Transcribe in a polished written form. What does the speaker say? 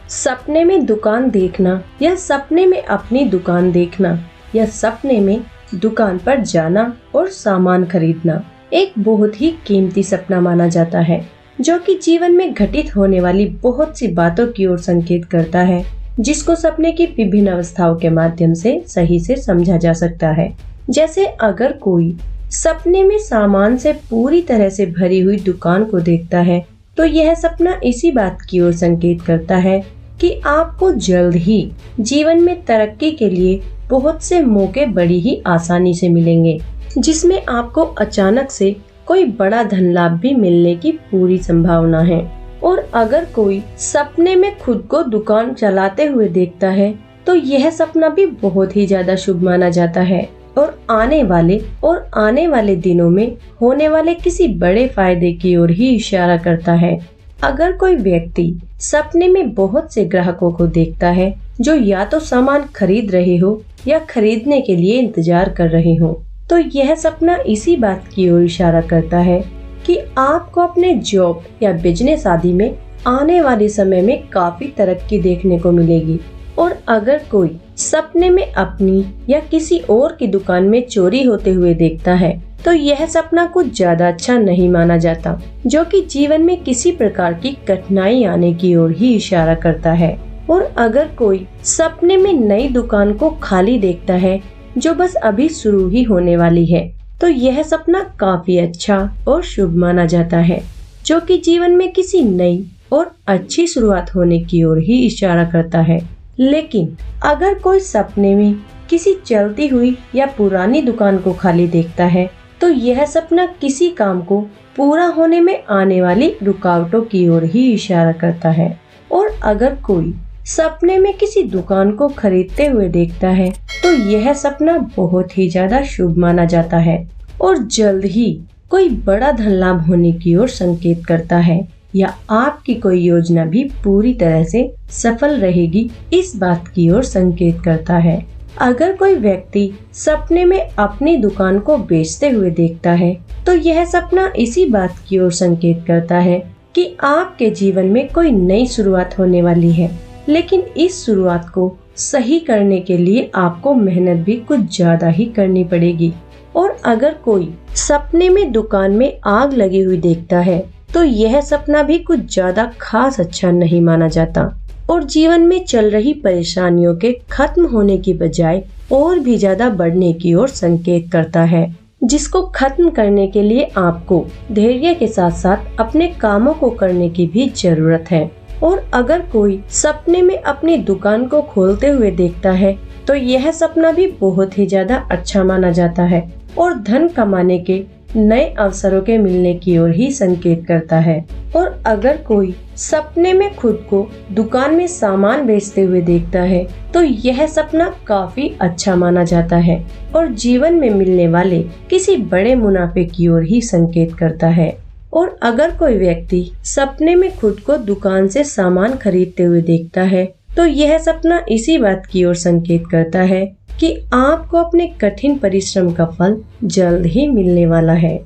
सपने में दुकान देखना या सपने में अपनी दुकान देखना या सपने में दुकान पर जाना और सामान खरीदना एक बहुत ही कीमती सपना माना जाता है, जो कि जीवन में घटित होने वाली बहुत सी बातों की ओर संकेत करता है, जिसको सपने की विभिन्न अवस्थाओं के माध्यम से सही से समझा जा सकता है। जैसे अगर कोई सपने में सामान से पूरी तरह से भरी हुई दुकान को देखता है, तो यह सपना इसी बात की ओर संकेत करता है कि आपको जल्द ही जीवन में तरक्की के लिए बहुत से मौके बड़ी ही आसानी से मिलेंगे, जिसमें आपको अचानक से कोई बड़ा धन लाभ भी मिलने की पूरी संभावना है। और अगर कोई सपने में खुद को दुकान चलाते हुए देखता है, तो यह सपना भी बहुत ही ज्यादा शुभ माना जाता है और आने वाले दिनों में होने वाले किसी बड़े फायदे की ओर ही इशारा करता है। अगर कोई व्यक्ति सपने में बहुत से ग्राहकों को देखता है जो या तो सामान खरीद रहे हो या खरीदने के लिए इंतजार कर रहे हो, तो यह सपना इसी बात की ओर इशारा करता है कि आपको अपने जॉब या बिजनेस आदि में आने वाले समय में काफी तरक्की देखने को मिलेगी। और अगर कोई सपने में अपनी या किसी और की दुकान में चोरी होते हुए देखता है, तो यह सपना कुछ ज्यादा अच्छा नहीं माना जाता, जो कि जीवन में किसी प्रकार की कठिनाई आने की ओर ही इशारा करता है। और अगर कोई सपने में नई दुकान को खाली देखता है जो बस अभी शुरू ही होने वाली है, तो यह सपना काफी अच्छा और शुभ माना जाता है, जो कि जीवन में किसी नई और अच्छी शुरुआत होने की ओर ही इशारा करता है। लेकिन अगर कोई सपने में किसी चलती हुई या पुरानी दुकान को खाली देखता है, तो यह सपना किसी काम को पूरा होने में आने वाली रुकावटों की ओर ही इशारा करता है। और अगर कोई सपने में किसी दुकान को खरीदते हुए देखता है, तो यह सपना बहुत ही ज्यादा शुभ माना जाता है और जल्द ही कोई बड़ा धन लाभ होने की ओर संकेत करता है, या आपकी कोई योजना भी पूरी तरह से सफल रहेगी, इस बात की ओर संकेत करता है। अगर कोई व्यक्ति सपने में अपनी दुकान को बेचते हुए देखता है, तो यह सपना इसी बात की ओर संकेत करता है कि आपके जीवन में कोई नई शुरुआत होने वाली है, लेकिन इस शुरुआत को सही करने के लिए आपको मेहनत भी कुछ ज्यादा ही करनी पड़ेगी। और अगर कोई सपने में दुकान में आग लगी हुई देखता है, तो यह सपना भी कुछ ज्यादा खास अच्छा नहीं माना जाता और जीवन में चल रही परेशानियों के खत्म होने की बजाय और भी ज्यादा बढ़ने की ओर संकेत करता है, जिसको खत्म करने के लिए आपको धैर्य के साथ साथ अपने कामों को करने की भी जरूरत है। और अगर कोई सपने में अपनी दुकान को खोलते हुए देखता है, तो यह सपना भी बहुत ही ज्यादा अच्छा माना जाता है और धन कमाने के नए अवसरों के मिलने की ओर ही संकेत करता है। और अगर कोई सपने में खुद को दुकान में सामान बेचते हुए देखता है, तो यह सपना काफी अच्छा माना जाता है और जीवन में मिलने वाले किसी बड़े मुनाफे की ओर ही संकेत करता है। और अगर कोई व्यक्ति सपने में खुद को दुकान से सामान खरीदते हुए देखता है, तो यह सपना इसी बात की ओर संकेत करता है कि आपको अपने कठिन परिश्रम का फल जल्द ही मिलने वाला है।